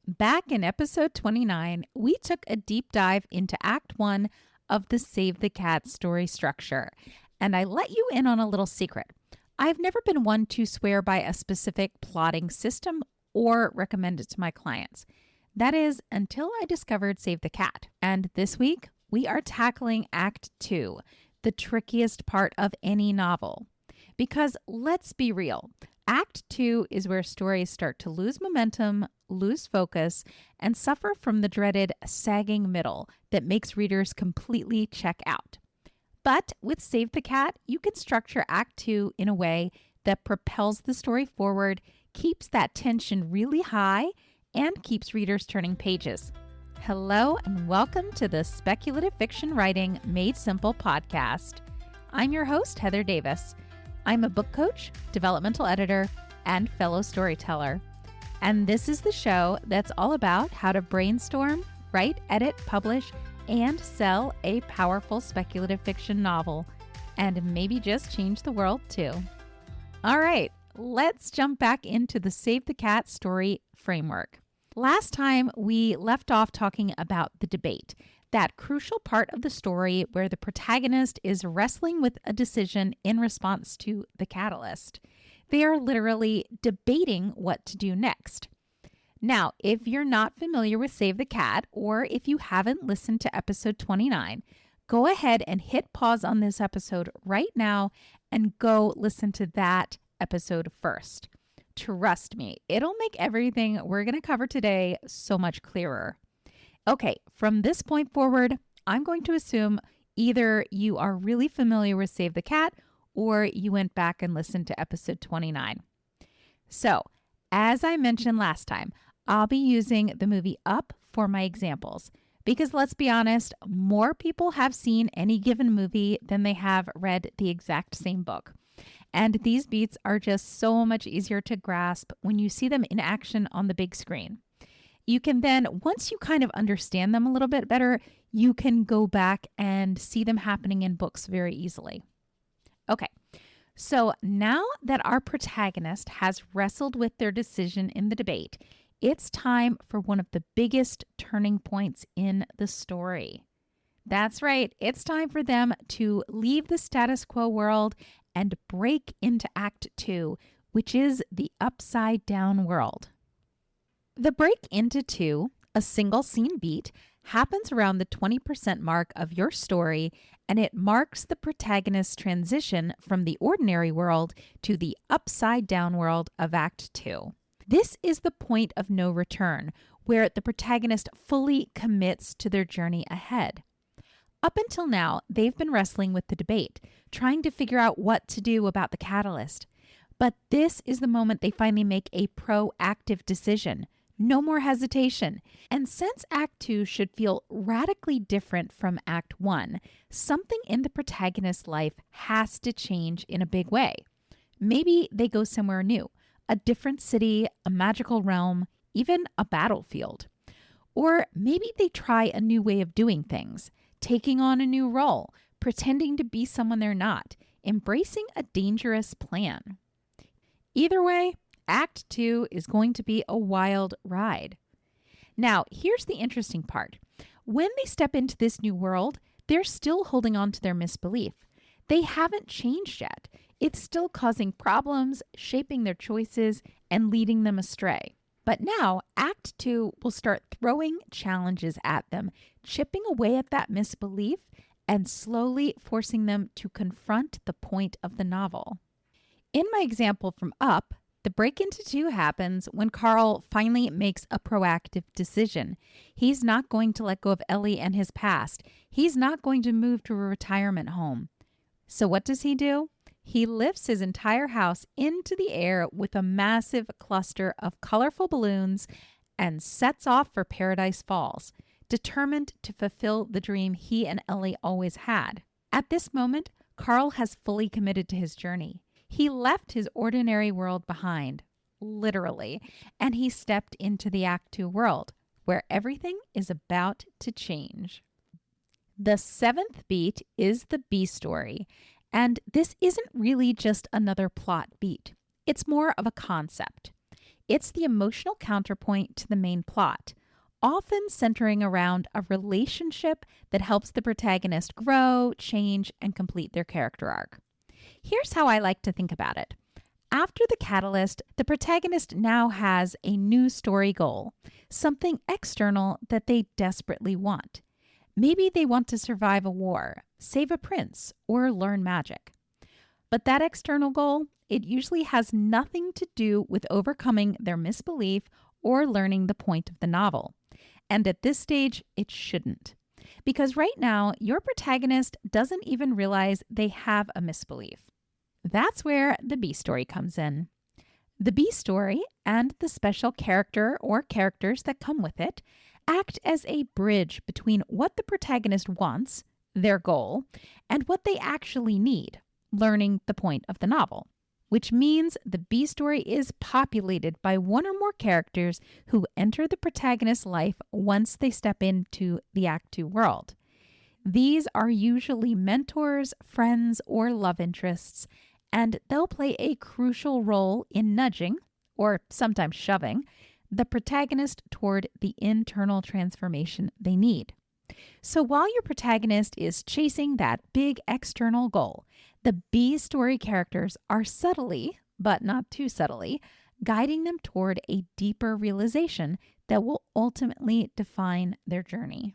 Back in episode 29, we took a deep dive into Act 1 of the Save the Cat story structure, and I let you in on a little secret. I've never been one to swear by a specific plotting system or recommend it to my clients. That is, until I discovered Save the Cat. And this week, we are tackling Act 2, the trickiest part of any novel. Because let's be real, Act 2 is where stories start to lose momentum, lose focus, and suffer from the dreaded sagging middle that makes readers completely check out. But with Save the Cat, you can structure Act 2 in a way that propels the story forward, keeps that tension really high, and keeps readers turning pages. Hello, and welcome to the Speculative Fiction Writing Made Simple podcast. I'm your host, Heather Davis. I'm a book coach, developmental editor, and fellow storyteller. And this is the show that's all about how to brainstorm, write, edit, publish, and sell a powerful speculative fiction novel, and maybe just change the world too. All right, let's jump back into the Save the Cat story framework. Last time, we left off talking about the debate, that crucial part of the story where the protagonist is wrestling with a decision in response to the catalyst. They are literally debating what to do next. Now, if you're not familiar with Save the Cat, or if you haven't listened to episode 29, go ahead and hit pause on this episode right now and go listen to that episode first. Trust me, it'll make everything we're going to cover today so much clearer. Okay, from this point forward, I'm going to assume either you are really familiar with Save the Cat or you went back and listened to episode 29. So, as I mentioned last time, I'll be using the movie Up for my examples because let's be honest, more people have seen any given movie than they have read the exact same book. And these beats are just so much easier to grasp when you see them in action on the big screen. You can then, once you kind of understand them a little bit better, you can go back and see them happening in books very easily. Okay, so now that our protagonist has wrestled with their decision in the debate, it's time for one of the biggest turning points in the story. That's right, it's time for them to leave the status quo world and break into Act 2, which is the upside down world. The break into 2, a single scene beat, happens around the 20% mark of your story, and it marks the protagonist's transition from the ordinary world to the upside down world of Act 2. This is the point of no return, where the protagonist fully commits to their journey ahead. Up until now, they've been wrestling with the debate, trying to figure out what to do about the catalyst. But this is the moment they finally make a proactive decision. No more hesitation. And since Act 2 should feel radically different from Act 1, something in the protagonist's life has to change in a big way. Maybe they go somewhere new, a different city, a magical realm, even a battlefield. Or maybe they try a new way of doing things, taking on a new role, pretending to be someone they're not, embracing a dangerous plan. Either way, Act 2 is going to be a wild ride. Now, here's the interesting part. When they step into this new world, they're still holding on to their misbelief. They haven't changed yet. It's still causing problems, shaping their choices, and leading them astray. But now, Act 2 will start throwing challenges at them, chipping away at that misbelief, and slowly forcing them to confront the point of the novel. In my example from Up, the break into 2 happens when Carl finally makes a proactive decision. He's not going to let go of Ellie and his past. He's not going to move to a retirement home. So what does he do? He lifts his entire house into the air with a massive cluster of colorful balloons and sets off for Paradise Falls, determined to fulfill the dream he and Ellie always had. At this moment, Carl has fully committed to his journey. He left his ordinary world behind, literally, and he stepped into the Act 2 world, where everything is about to change. The 7th beat is the B story, and this isn't really just another plot beat. It's more of a concept. It's the emotional counterpoint to the main plot, often centering around a relationship that helps the protagonist grow, change, and complete their character arc. Here's how I like to think about it. After the catalyst, the protagonist now has a new story goal, something external that they desperately want. Maybe they want to survive a war, save a prince, or learn magic. But that external goal, it usually has nothing to do with overcoming their misbelief or learning the point of the novel. And at this stage, it shouldn't. Because right now, your protagonist doesn't even realize they have a misbelief. That's where the B story comes in. The B story and the special character or characters that come with it act as a bridge between what the protagonist wants, their goal, and what they actually need, learning the point of the novel. Which means the B story is populated by one or more characters who enter the protagonist's life once they step into the Act 2 world. These are usually mentors, friends, or love interests, and they'll play a crucial role in nudging, or sometimes shoving, the protagonist toward the internal transformation they need. So while your protagonist is chasing that big external goal, the B story characters are subtly, but not too subtly, guiding them toward a deeper realization that will ultimately define their journey.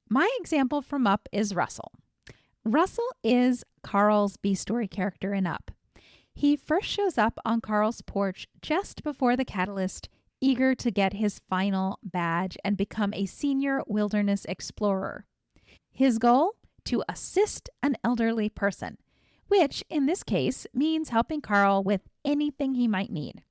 My example from Up is Russell. Russell is Carl's B story character in Up. He first shows up on Carl's porch just before the catalyst, eager to get his final badge and become a senior wilderness explorer. His goal? To assist an elderly person, which in this case means helping Carl with anything he might need.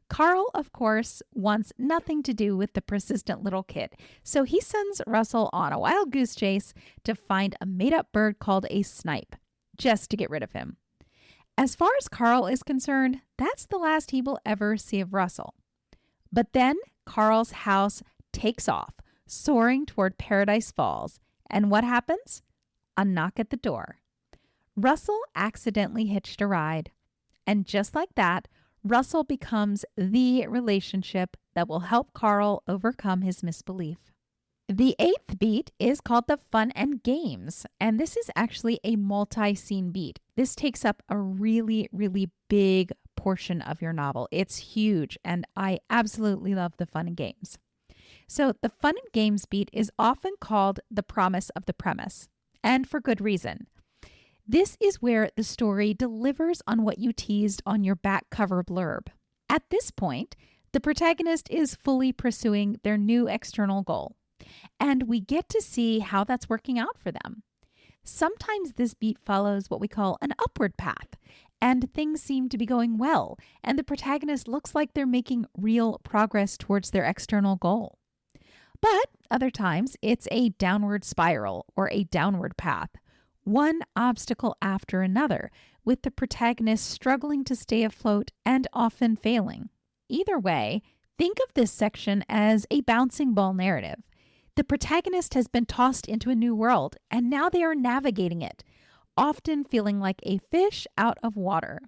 Carl, of course, wants nothing to do with the persistent little kid, so he sends Russell on a wild goose chase to find a made-up bird called a snipe, just to get rid of him. As far as Carl is concerned, that's the last he will ever see of Russell. But then Carl's house takes off, soaring toward Paradise Falls, and what happens? A knock at the door. Russell accidentally hitched a ride, and just like that, Russell becomes the relationship that will help Carl overcome his misbelief. The 8th beat is called the Fun and Games, and this is actually a multi-scene beat. This takes up a really, really big portion of your novel. It's huge, and I absolutely love the Fun and Games. So the Fun and Games beat is often called the promise of the premise, and for good reason. This is where the story delivers on what you teased on your back cover blurb. At this point, the protagonist is fully pursuing their new external goal, and we get to see how that's working out for them. Sometimes this beat follows what we call an upward path, and things seem to be going well, and the protagonist looks like they're making real progress towards their external goal. But other times, it's a downward spiral or a downward path, one obstacle after another, with the protagonist struggling to stay afloat and often failing. Either way, think of this section as a bouncing ball narrative. The protagonist has been tossed into a new world, and now they are navigating it, often feeling like a fish out of water.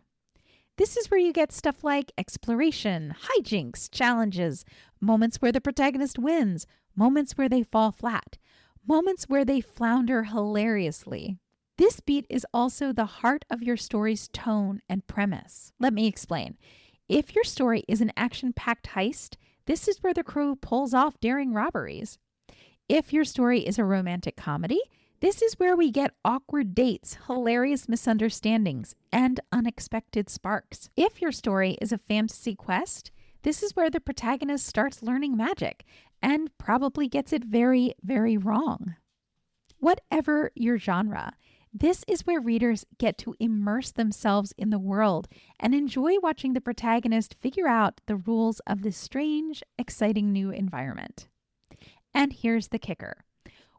This is where you get stuff like exploration, hijinks, challenges, moments where the protagonist wins, moments where they fall flat, moments where they flounder hilariously. This beat is also the heart of your story's tone and premise. Let me explain. If your story is an action-packed heist, this is where the crew pulls off daring robberies. If your story is a romantic comedy, this is where we get awkward dates, hilarious misunderstandings, and unexpected sparks. If your story is a fantasy quest, this is where the protagonist starts learning magic and probably gets it very, very wrong. Whatever your genre, this is where readers get to immerse themselves in the world and enjoy watching the protagonist figure out the rules of this strange, exciting new environment. And here's the kicker.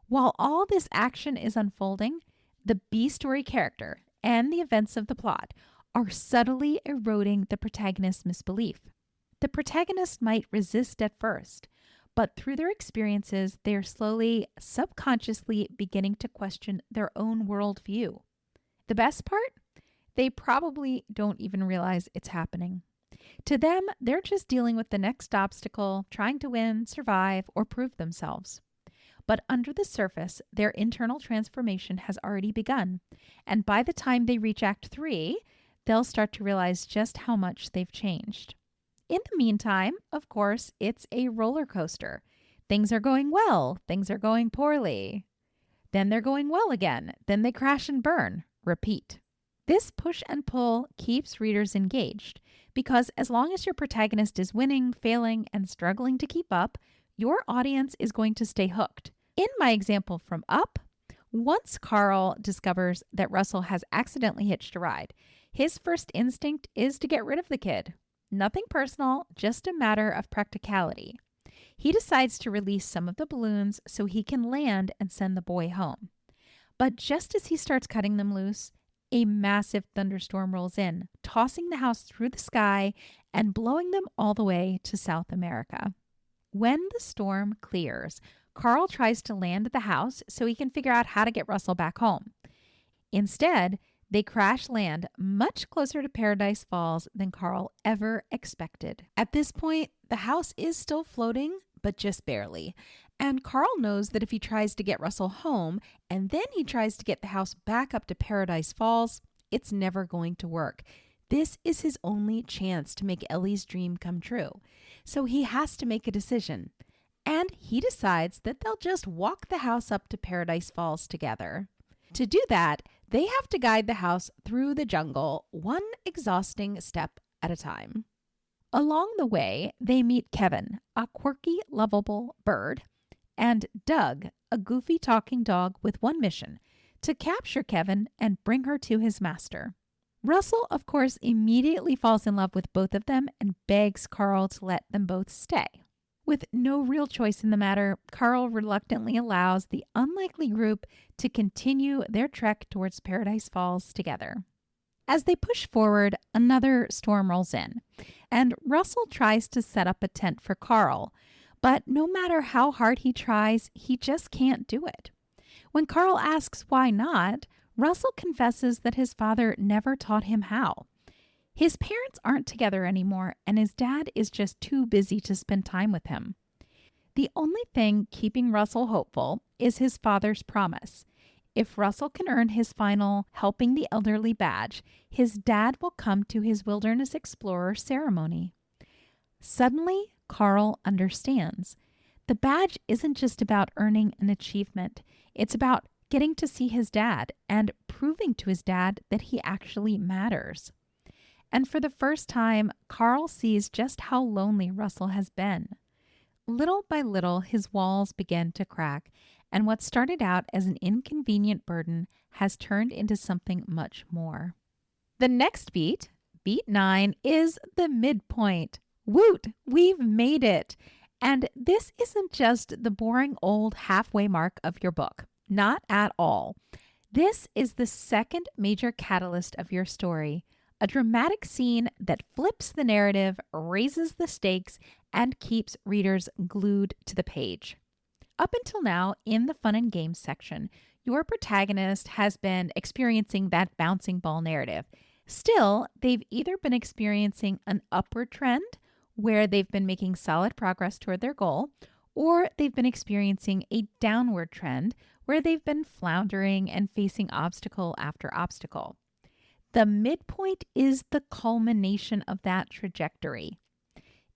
While all this action is unfolding, the B story character and the events of the plot are subtly eroding the protagonist's misbelief. The protagonist might resist at first, but through their experiences, they are slowly, subconsciously beginning to question their own worldview. The best part? They probably don't even realize it's happening. To them, they're just dealing with the next obstacle, trying to win, survive, or prove themselves. But under the surface, their internal transformation has already begun. And by the time they reach Act 3, they'll start to realize just how much they've changed. In the meantime, of course, it's a roller coaster. Things are going well, things are going poorly. Then they're going well again, then they crash and burn. Repeat. This push and pull keeps readers engaged because as long as your protagonist is winning, failing, and struggling to keep up, your audience is going to stay hooked. In my example from Up, once Carl discovers that Russell has accidentally hitched a ride, his first instinct is to get rid of the kid. Nothing personal, just a matter of practicality. He decides to release some of the balloons so he can land and send the boy home. But just as he starts cutting them loose, a massive thunderstorm rolls in, tossing the house through the sky and blowing them all the way to South America. When the storm clears, Carl tries to land at the house so he can figure out how to get Russell back home. Instead, they crash land much closer to Paradise Falls than Carl ever expected. At this point, the house is still floating, but just barely. And Carl knows that if he tries to get Russell home and then he tries to get the house back up to Paradise Falls, it's never going to work. This is his only chance to make Ellie's dream come true. So he has to make a decision. And he decides that they'll just walk the house up to Paradise Falls together. To do that, they have to guide the house through the jungle, one exhausting step at a time. Along the way, they meet Kevin, a quirky, lovable bird, and Doug, a goofy talking dog with one mission, to capture Kevin and bring her to his master. Russell, of course, immediately falls in love with both of them and begs Carl to let them both stay. With no real choice in the matter, Carl reluctantly allows the unlikely group to continue their trek towards Paradise Falls together. As they push forward, another storm rolls in, and Russell tries to set up a tent for Carl, but no matter how hard he tries, he just can't do it. When Carl asks why not, Russell confesses that his father never taught him how. His parents aren't together anymore, and his dad is just too busy to spend time with him. The only thing keeping Russell hopeful is his father's promise. If Russell can earn his final Helping the Elderly badge, his dad will come to his Wilderness Explorer ceremony. Suddenly, Carl understands. The badge isn't just about earning an achievement. It's about getting to see his dad and proving to his dad that he actually matters. And for the first time, Carl sees just how lonely Russell has been. Little by little, his walls begin to crack, and what started out as an inconvenient burden has turned into something much more. The next beat, beat 9, is the midpoint. Woot! We've made it! And this isn't just the boring old halfway mark of your book. Not at all. This is the second major catalyst of your story. A dramatic scene that flips the narrative, raises the stakes, and keeps readers glued to the page. Up until now, in the fun and games section, your protagonist has been experiencing that bouncing ball narrative. Still, they've either been experiencing an upward trend, where they've been making solid progress toward their goal, or they've been experiencing a downward trend, where they've been floundering and facing obstacle after obstacle. The midpoint is the culmination of that trajectory.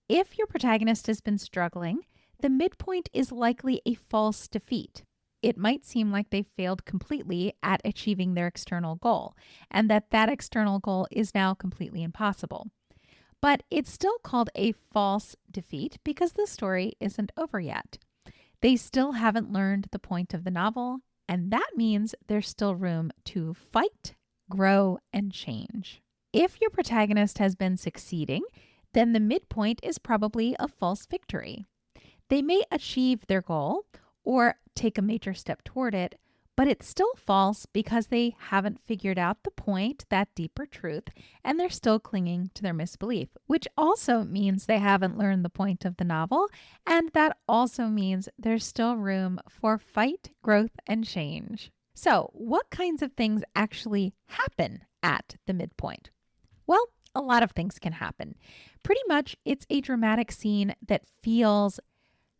If your protagonist has been struggling, the midpoint is likely a false defeat. It might seem like they failed completely at achieving their external goal, and that external goal is now completely impossible. But it's still called a false defeat because the story isn't over yet. They still haven't learned the point of the novel, and that means there's still room to fight, grow, and change. If your protagonist has been succeeding, then the midpoint is probably a false victory. They may achieve their goal or take a major step toward it, but it's still false because they haven't figured out the point, that deeper truth, and they're still clinging to their misbelief, which also means they haven't learned the point of the novel, and that also means there's still room for fight, growth, and change. So, what kinds of things actually happen at the midpoint? Well, a lot of things can happen. Pretty much, it's a dramatic scene that feels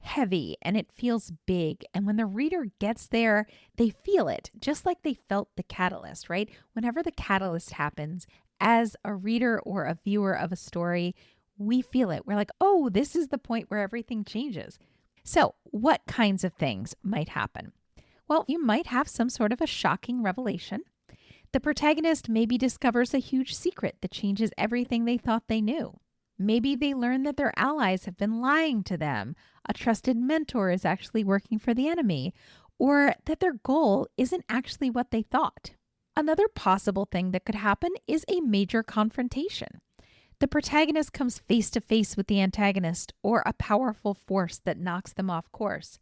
heavy and it feels big. And when the reader gets there, they feel it, just like they felt the catalyst, right? Whenever the catalyst happens, as a reader or a viewer of a story, we feel it. We're like, oh, this is the point where everything changes. So, what kinds of things might happen? Well, you might have some sort of a shocking revelation. The protagonist maybe discovers a huge secret that changes everything they thought they knew. Maybe they learn that their allies have been lying to them, a trusted mentor is actually working for the enemy, or that their goal isn't actually what they thought. Another possible thing that could happen is a major confrontation. The protagonist comes face to face with the antagonist or a powerful force that knocks them off course.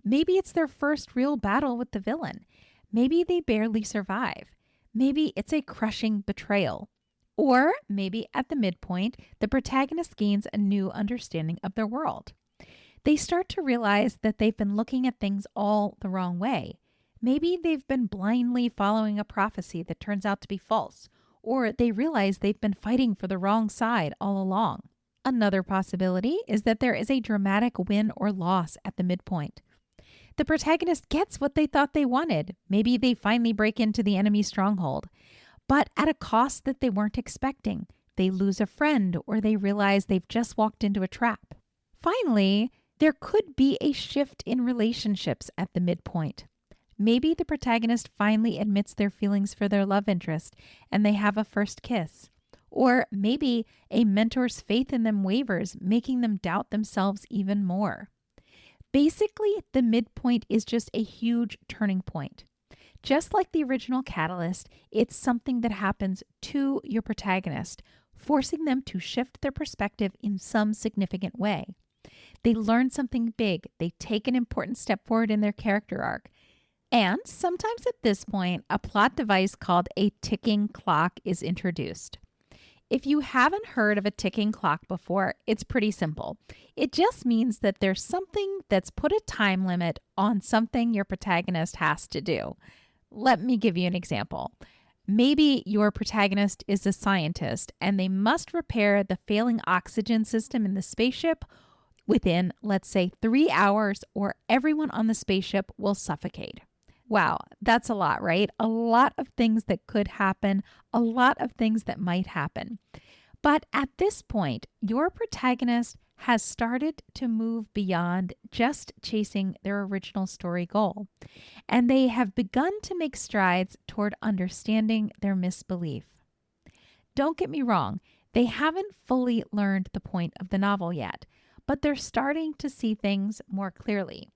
Maybe it's their first real battle with the villain. Maybe they barely survive. Maybe it's a crushing betrayal. Or maybe at the midpoint, the protagonist gains a new understanding of their world. They start to realize that they've been looking at things all the wrong way. Maybe they've been blindly following a prophecy that turns out to be false, or they realize they've been fighting for the wrong side all along. Another possibility is that there is a dramatic win or loss at the midpoint. The protagonist gets what they thought they wanted. Maybe they finally break into the enemy's stronghold, but at a cost that they weren't expecting. They lose a friend or they realize they've just walked into a trap. Finally, there could be a shift in relationships at the midpoint. Maybe the protagonist finally admits their feelings for their love interest and they have a first kiss. Or maybe a mentor's faith in them wavers, making them doubt themselves even more. Basically, the midpoint is just a huge turning point. Just like the original catalyst, it's something that happens to your protagonist, forcing them to shift their perspective in some significant way. They learn something big, they take an important step forward in their character arc. And sometimes at this point, a plot device called a ticking clock is introduced. If you haven't heard of a ticking clock before, it's pretty simple. It just means that there's something that's put a time limit on something your protagonist has to do. Let me give you an example. Maybe your protagonist is a scientist and they must repair the failing oxygen system in the spaceship within, let's say, 3 hours, or everyone on the spaceship will suffocate. Wow, that's a lot, right? A lot of things that could happen, a lot of things that might happen. But at this point, your protagonist has started to move beyond just chasing their original story goal, and they have begun to make strides toward understanding their misbelief. Don't get me wrong, they haven't fully learned the point of the novel yet, but they're starting to see things more clearly,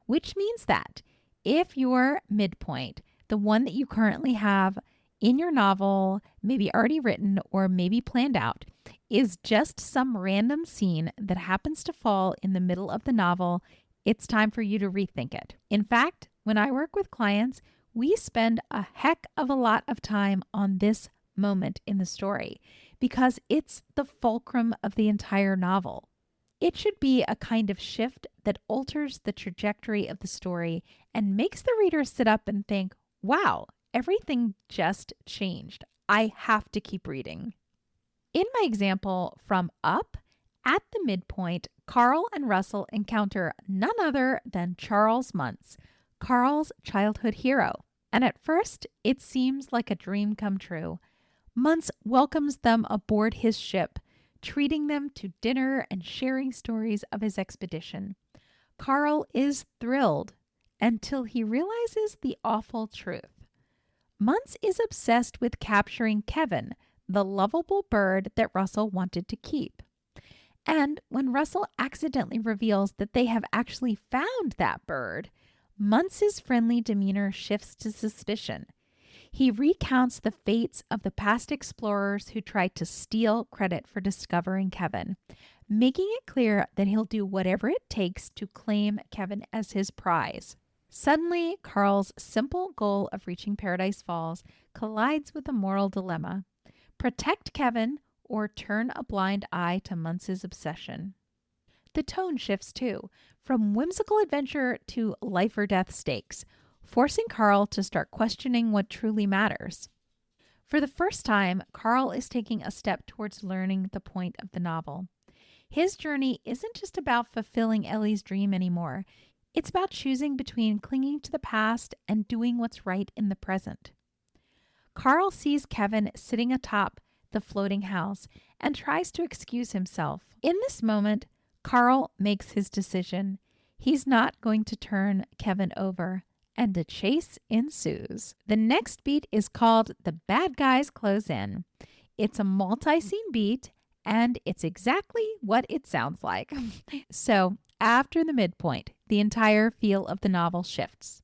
which means that if your midpoint, the one that you currently have in your novel, maybe already written or maybe planned out, is just some random scene that happens to fall in the middle of the novel, it's time for you to rethink it. In fact, when I work with clients, we spend a heck of a lot of time on this moment in the story because it's the fulcrum of the entire novel. It should be a kind of shift that alters the trajectory of the story and makes the reader sit up and think, wow, everything just changed. I have to keep reading. In my example from Up, at the midpoint, Carl and Russell encounter none other than Charles Muntz, Carl's childhood hero. And at first, it seems like a dream come true. Muntz welcomes them aboard his ship, treating them to dinner and sharing stories of his expedition. Carl is thrilled until he realizes the awful truth. Muntz is obsessed with capturing Kevin, the lovable bird that Russell wanted to keep. And when Russell accidentally reveals that they have actually found that bird, Muntz's friendly demeanor shifts to suspicion. He recounts the fates of the past explorers who tried to steal credit for discovering Kevin, making it clear that he'll do whatever it takes to claim Kevin as his prize. Suddenly, Carl's simple goal of reaching Paradise Falls collides with a moral dilemma: protect Kevin or turn a blind eye to Muntz's obsession. The tone shifts too, from whimsical adventure to life or death stakes, forcing Carl to start questioning what truly matters. For the first time, Carl is taking a step towards learning the point of the novel. His journey isn't just about fulfilling Ellie's dream anymore. It's about choosing between clinging to the past and doing what's right in the present. Carl sees Kevin sitting atop the floating house and tries to excuse himself. In this moment, Carl makes his decision. He's not going to turn Kevin over, and the chase ensues. The next beat is called The Bad Guys Close In. It's a multi-scene beat, and it's exactly what it sounds like. So, after the midpoint, the entire feel of the novel shifts.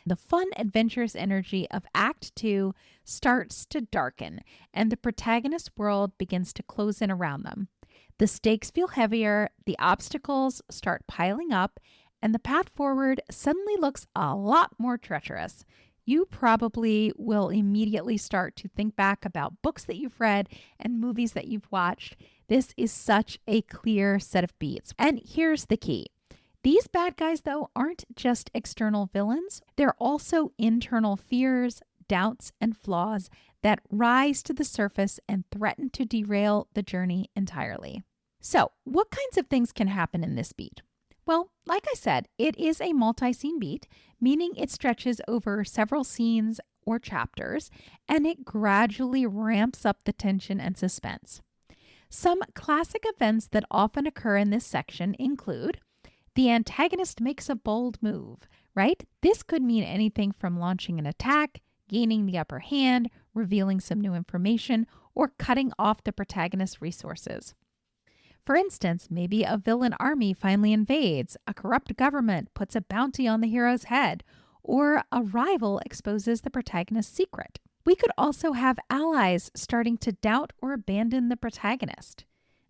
The fun, adventurous energy of Act 2 starts to darken, and the protagonist's world begins to close in around them. The stakes feel heavier, the obstacles start piling up, and the path forward suddenly looks a lot more treacherous. You probably will immediately start to think back about books that you've read and movies that you've watched. This is such a clear set of beats. And here's the key. These bad guys, though, aren't just external villains. They're also internal fears, doubts, and flaws that rise to the surface and threaten to derail the journey entirely. So, what kinds of things can happen in this beat? Well, like I said, it is a multi-scene beat, meaning it stretches over several scenes or chapters, and it gradually ramps up the tension and suspense. Some classic events that often occur in this section include the antagonist makes a bold move, right? This could mean anything from launching an attack, gaining the upper hand, revealing some new information, or cutting off the protagonist's resources. For instance, maybe a villain army finally invades, a corrupt government puts a bounty on the hero's head, or a rival exposes the protagonist's secret. We could also have allies starting to doubt or abandon the protagonist.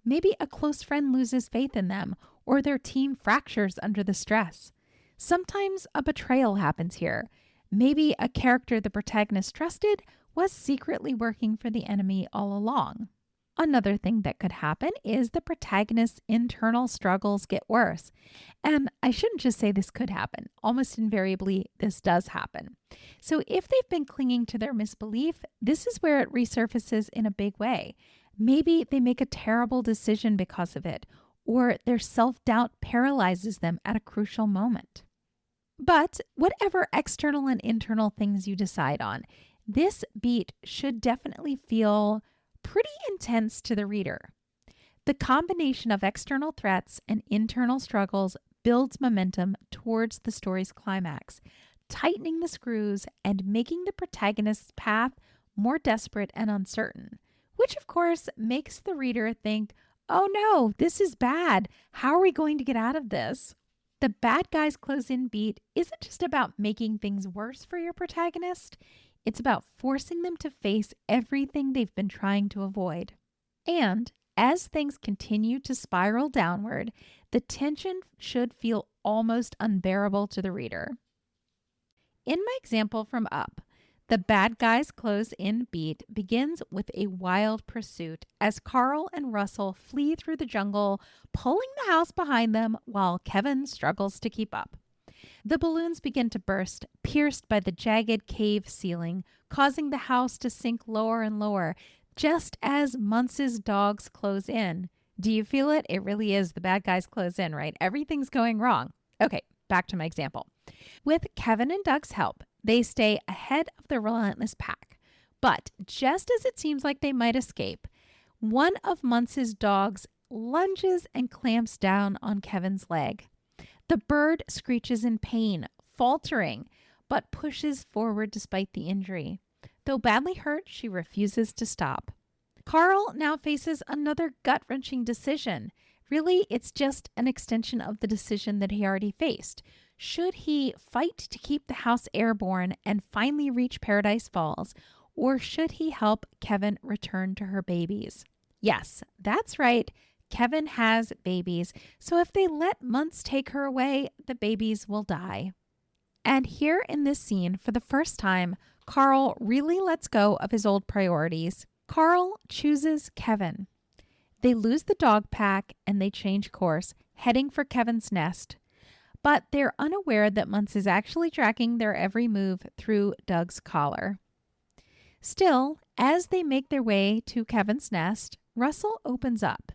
Maybe a close friend loses faith in them, or their team fractures under the stress. Sometimes a betrayal happens here. Maybe a character the protagonist trusted was secretly working for the enemy all along. Another thing that could happen is the protagonist's internal struggles get worse. And I shouldn't just say this could happen. Almost invariably, this does happen. So if they've been clinging to their misbelief, this is where it resurfaces in a big way. Maybe they make a terrible decision because of it, or their self-doubt paralyzes them at a crucial moment. But whatever external and internal things you decide on, this beat should definitely feel pretty intense to the reader. The combination of external threats and internal struggles builds momentum towards the story's climax, tightening the screws and making the protagonist's path more desperate and uncertain, which of course makes the reader think, oh no, this is bad. How are we going to get out of this? The bad guys close in beat isn't just about making things worse for your protagonist. It's about forcing them to face everything they've been trying to avoid. And as things continue to spiral downward, the tension should feel almost unbearable to the reader. In my example from Up, the bad guys close in beat begins with a wild pursuit as Carl and Russell flee through the jungle, pulling the house behind them while Kevin struggles to keep up. The balloons begin to burst, pierced by the jagged cave ceiling, causing the house to sink lower and lower, just as Muntz's dogs close in. Do you feel it? It really is the bad guys close in, right? Everything's going wrong. Okay, back to my example. With Kevin and Doug's help, they stay ahead of the relentless pack. But just as it seems like they might escape, one of Muntz's dogs lunges and clamps down on Kevin's leg. The bird screeches in pain, faltering, but pushes forward despite the injury. Though badly hurt, she refuses to stop. Carl now faces another gut-wrenching decision. Really, it's just an extension of the decision that he already faced. Should he fight to keep the house airborne and finally reach Paradise Falls, or should he help Kevin return to her babies? Yes, that's right. Kevin has babies, so if they let Muntz take her away, the babies will die. And here in this scene, for the first time, Carl really lets go of his old priorities. Carl chooses Kevin. They lose the dog pack and they change course, heading for Kevin's nest. But they're unaware that Muntz is actually tracking their every move through Doug's collar. Still, as they make their way to Kevin's nest, Russell opens up.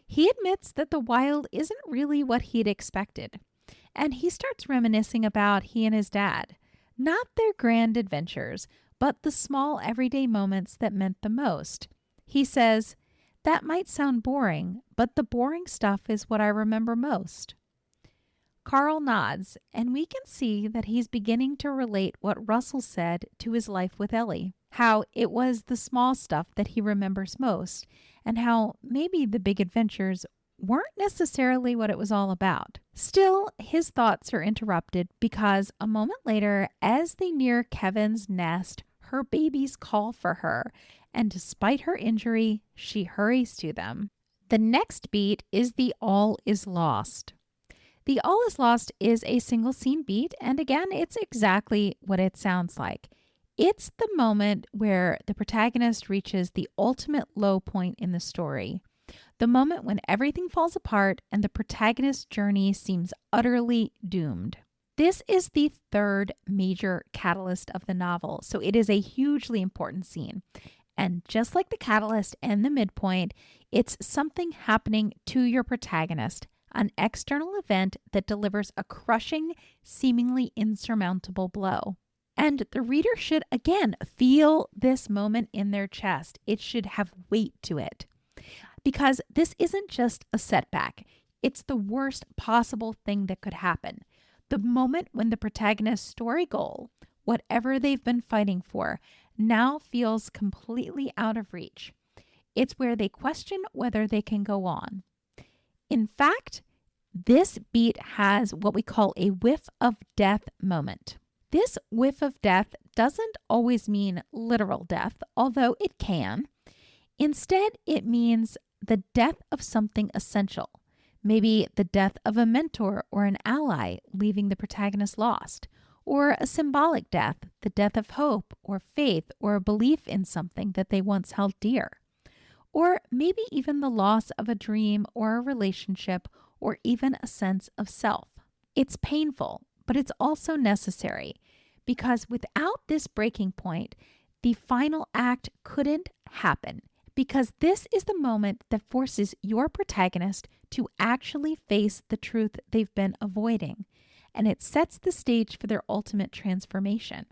He admits that the wild isn't really what he'd expected, and he starts reminiscing about he and his dad. Not their grand adventures, but the small everyday moments that meant the most. He says, "That might sound boring, but the boring stuff is what I remember most." Carl nods, and we can see that he's beginning to relate what Russell said to his life with Ellie. How it was the small stuff that he remembers most, and how maybe the big adventures weren't necessarily what it was all about. Still, his thoughts are interrupted because a moment later, as they near Kevin's nest, her babies call for her, and despite her injury, she hurries to them. The next beat is the All is Lost. The All is Lost is a single scene beat, and again, it's exactly what it sounds like. It's the moment where the protagonist reaches the ultimate low point in the story. The moment when everything falls apart and the protagonist's journey seems utterly doomed. This is the third major catalyst of the novel, so it is a hugely important scene. And just like the catalyst and the midpoint, it's something happening to your protagonist, an external event that delivers a crushing, seemingly insurmountable blow. And the reader should, again, feel this moment in their chest. It should have weight to it. Because this isn't just a setback. It's the worst possible thing that could happen. The moment when the protagonist's story goal, whatever they've been fighting for, now feels completely out of reach. It's where they question whether they can go on. In fact, this beat has what we call a whiff of death moment. This whiff of death doesn't always mean literal death, although it can. Instead, it means the death of something essential. Maybe the death of a mentor or an ally, leaving the protagonist lost. Or a symbolic death, the death of hope or faith or a belief in something that they once held dear. Or maybe even the loss of a dream or a relationship or even a sense of self. It's painful, but it's also necessary, because without this breaking point, the final act couldn't happen, because this is the moment that forces your protagonist to actually face the truth they've been avoiding, and it sets the stage for their ultimate transformation.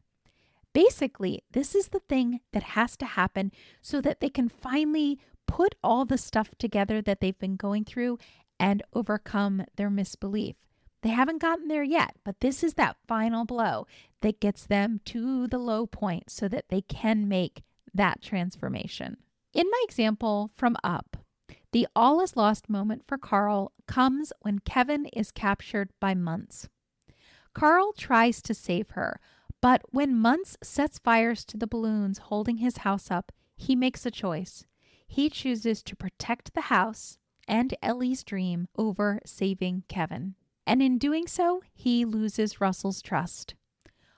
Basically, this is the thing that has to happen so that they can finally put all the stuff together that they've been going through and overcome their misbelief. They haven't gotten there yet, but this is that final blow that gets them to the low point so that they can make that transformation. In my example from Up, the all is lost moment for Carl comes when Kevin is captured by Muntz. Carl tries to save her, but when Muntz sets fires to the balloons holding his house up, he makes a choice. He chooses to protect the house and Ellie's dream over saving Kevin. And in doing so, he loses Russell's trust.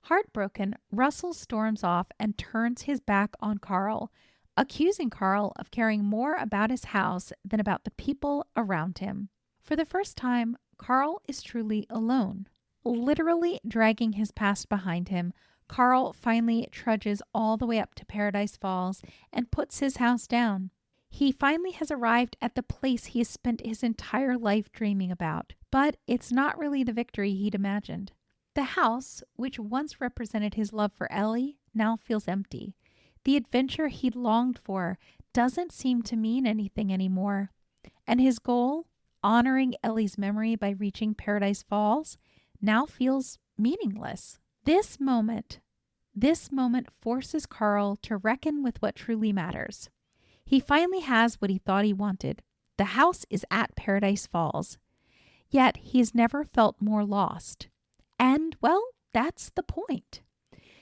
Heartbroken, Russell storms off and turns his back on Carl, accusing Carl of caring more about his house than about the people around him. For the first time, Carl is truly alone. Literally dragging his past behind him, Carl finally trudges all the way up to Paradise Falls and puts his house down. He finally has arrived at the place he has spent his entire life dreaming about, but it's not really the victory he'd imagined. The house, which once represented his love for Ellie, now feels empty. The adventure he'd longed for doesn't seem to mean anything anymore. And his goal, honoring Ellie's memory by reaching Paradise Falls, now feels meaningless. This moment forces Carl to reckon with what truly matters. He finally has what he thought he wanted. The house is at Paradise Falls. Yet he's never felt more lost. And, well, that's the point.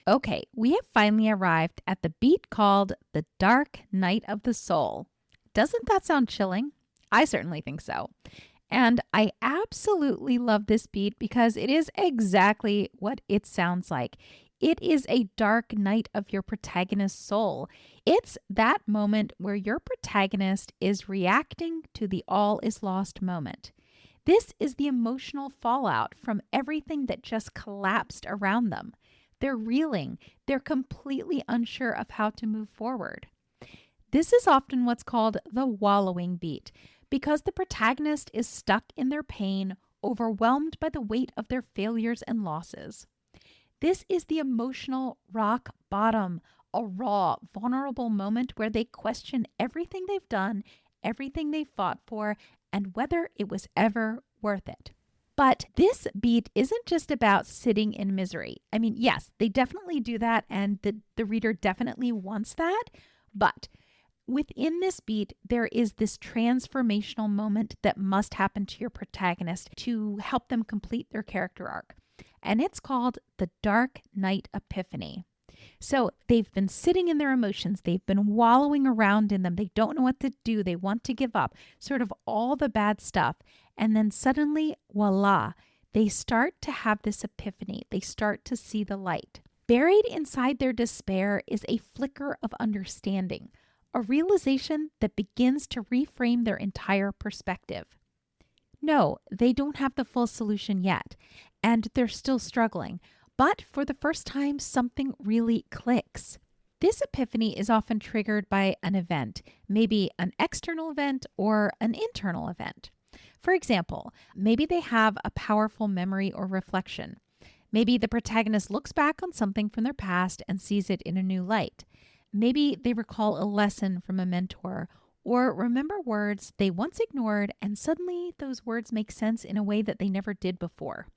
Okay, we have finally arrived at the beat called The Dark Night of the Soul. Doesn't that sound chilling? I certainly think so. And I absolutely love this beat because it is exactly what it sounds like. It is a dark night of your protagonist's soul. It's that moment where your protagonist is reacting to the all is lost moment. This is the emotional fallout from everything that just collapsed around them. They're reeling. They're completely unsure of how to move forward. This is often what's called the wallowing beat because the protagonist is stuck in their pain, overwhelmed by the weight of their failures and losses. This is the emotional rock bottom, a raw, vulnerable moment where they question everything they've done, everything they fought for, and whether it was ever worth it. But this beat isn't just about sitting in misery. I mean, yes, they definitely do that, and the reader definitely wants that. But within this beat, there is this transformational moment that must happen to your protagonist to help them complete their character arc. And it's called the Dark Night Epiphany. So they've been sitting in their emotions. They've been wallowing around in them. They don't know what to do. They want to give up, sort of all the bad stuff. And then suddenly, voila, they start to have this epiphany. They start to see the light. Buried inside their despair is a flicker of understanding, a realization that begins to reframe their entire perspective. No, they don't have the full solution yet, and they're still struggling. But for the first time, something really clicks. This epiphany is often triggered by an event, maybe an external event or an internal event. For example, maybe they have a powerful memory or reflection. Maybe the protagonist looks back on something from their past and sees it in a new light. Maybe they recall a lesson from a mentor or remember words they once ignored and suddenly those words make sense in a way that they never did before.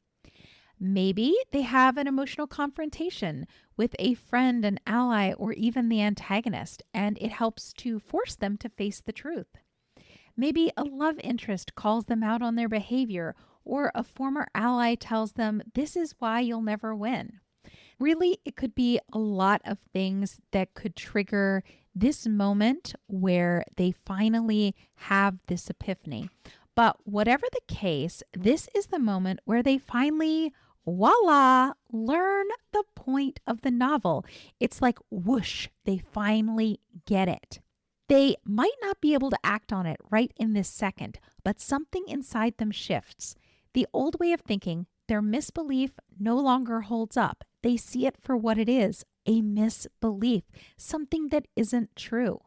Maybe they have an emotional confrontation with a friend, an ally, or even the antagonist, and it helps to force them to face the truth. Maybe a love interest calls them out on their behavior, or a former ally tells them, "This is why you'll never win." Really, it could be a lot of things that could trigger this moment where they finally have this epiphany. But whatever the case, this is the moment where they finally, voila, learn the point of the novel. It's like whoosh, they finally get it. They might not be able to act on it right in this second, but something inside them shifts. The old way of thinking, their misbelief no longer holds up. They see it for what it is, a misbelief, something that isn't true.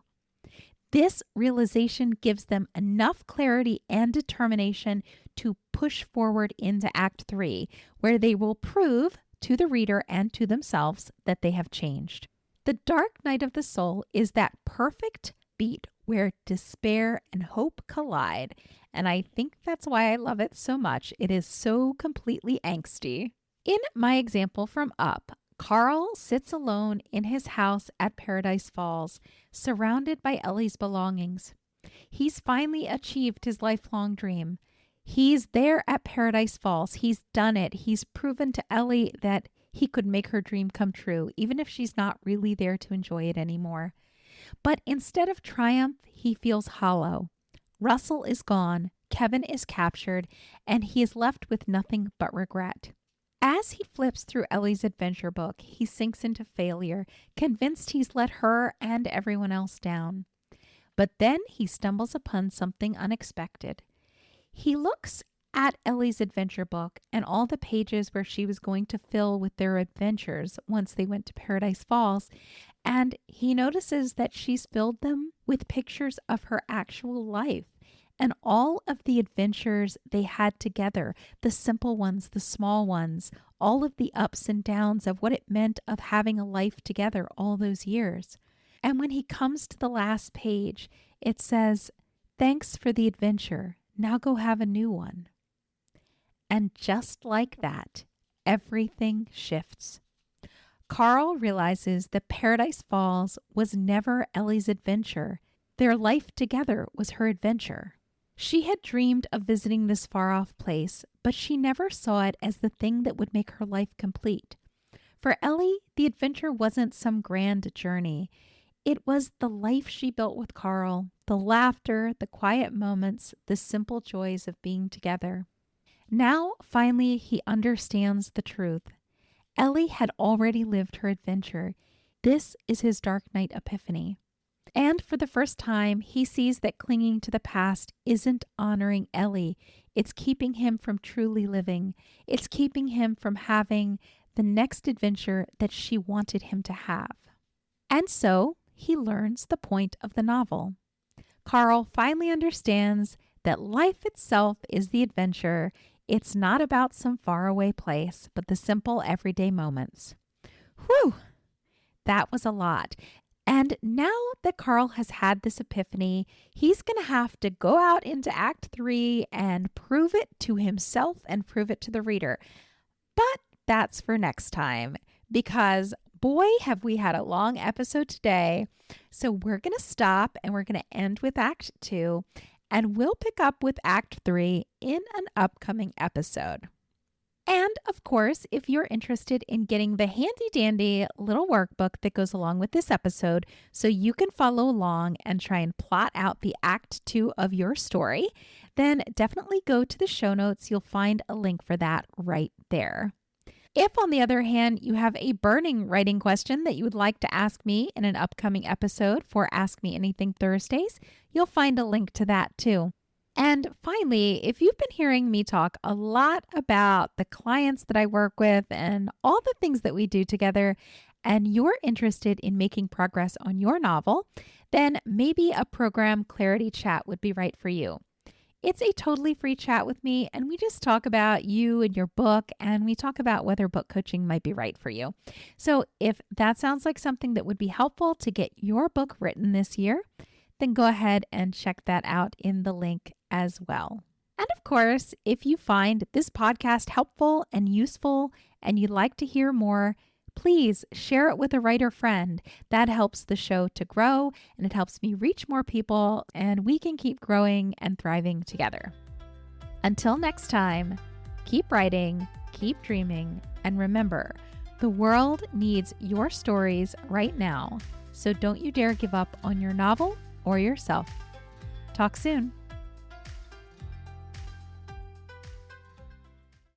This realization gives them enough clarity and determination to push forward into Act 3, where they will prove to the reader and to themselves that they have changed. The Dark Night of the Soul is that perfect beat where despair and hope collide, and I think that's why I love it so much. It is so completely angsty. In my example from Up, Carl sits alone in his house at Paradise Falls, surrounded by Ellie's belongings. He's finally achieved his lifelong dream. He's there at Paradise Falls. He's done it. He's proven to Ellie that he could make her dream come true, even if she's not really there to enjoy it anymore. But instead of triumph, he feels hollow. Russell is gone, Kevin is captured, and he is left with nothing but regret. As he flips through Ellie's adventure book, he sinks into failure, convinced he's let her and everyone else down. But then he stumbles upon something unexpected. He looks at Ellie's adventure book and all the pages where she was going to fill with their adventures once they went to Paradise Falls, and he notices that she's filled them with pictures of her actual life and all of the adventures they had together, the simple ones, the small ones, all of the ups and downs of what it meant of having a life together all those years. And when he comes to the last page, it says, "Thanks for the adventure. Now go have a new one." And just like that, everything shifts. Carl realizes that Paradise Falls was never Ellie's adventure. Their life together was her adventure. She had dreamed of visiting this far-off place, but she never saw it as the thing that would make her life complete. For Ellie, the adventure wasn't some grand journey. It was the life she built with Carl, the laughter, the quiet moments, the simple joys of being together. Now, finally, he understands the truth. Ellie had already lived her adventure. This is his Dark Night Epiphany. And for the first time, he sees that clinging to the past isn't honoring Ellie. It's keeping him from truly living. It's keeping him from having the next adventure that she wanted him to have. And so he learns the point of the novel. Carl finally understands that life itself is the adventure. It's not about some faraway place, but the simple everyday moments. Whew! That was a lot. And now that Carl has had this epiphany, he's going to have to go out into Act 3 and prove it to himself and prove it to the reader. But that's for next time, because boy, have we had a long episode today. So we're going to stop and we're going to end with Act 2, and we'll pick up with Act 3 in an upcoming episode. And of course, if you're interested in getting the handy dandy little workbook that goes along with this episode so you can follow along and try and plot out the Act 2 of your story, then definitely go to the show notes. You'll find a link for that right there. If, on the other hand, you have a burning writing question that you would like to ask me in an upcoming episode for Ask Me Anything Thursdays, you'll find a link to that too. And finally, if you've been hearing me talk a lot about the clients that I work with and all the things that we do together, and you're interested in making progress on your novel, then maybe a program Clarity Chat would be right for you. It's a totally free chat with me, and we just talk about you and your book, and we talk about whether book coaching might be right for you. So if that sounds like something that would be helpful to get your book written this year, then go ahead and check that out in the link as well. And of course, if you find this podcast helpful and useful and you'd like to hear more, please share it with a writer friend. That helps the show to grow, and it helps me reach more people, and we can keep growing and thriving together. Until next time, keep writing, keep dreaming, and remember, the world needs your stories right now, so don't you dare give up on your novel or yourself. Talk soon.